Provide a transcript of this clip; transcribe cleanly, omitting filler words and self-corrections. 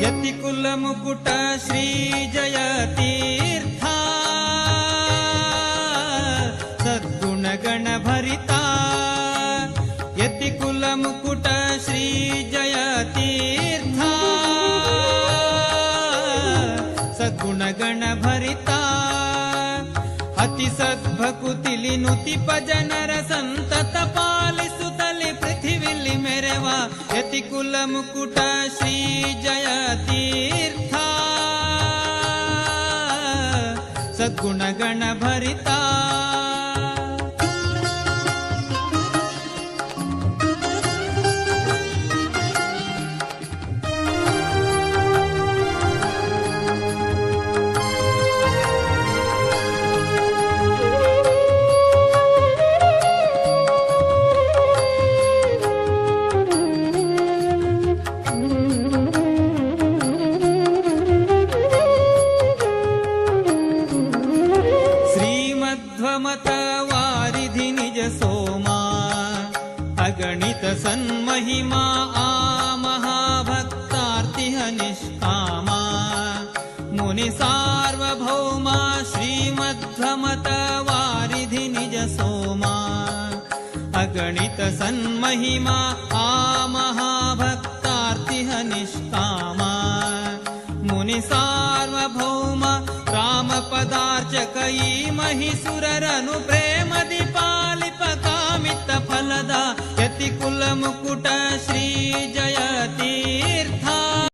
ಯತಿಕುಲ ಮುಕುಟ ಶ್ರೀ ಜಯ ತೀರ್ಥ ಸದ್ಗುಣಗಣ ಭರಿತ ಯತಿಕುಲ ಮುಕುಟ ಶ್ರೀ ಜಯ ತೀರ್ಥ ಸದ್ಗುಣಗಣ ಭರಿತ ಅತಿ ಸದ್ಭಕುತಿಲಿ ನುತಿಪ ಜನರ ಸಂತತ ಪಾಲಿಸುತ್ತಲಿ ಪೃಥಿವಿಲಿ ಮೆರೆವ ಯತಿಕುಲ ಮುಕುಟ ಶ್ರೀ ಜಯ ತೀರ್ಥ ಸದ್ಗುಣಗಣ ಭರಿತ अगणित सन्महिमा आ महाभक्तार्तिह निष्कामा मुनि सार्वभौमा श्रीमध्वमत वारिधि निज सोमा अगणित सन्महिमा आ महाभक्तार्तिह निष्कामा मुनि सार्वभौम राम पदार्चकई महिसुररनु प्रेम दीपालिप कामित फलदा यतिकुल मुकुट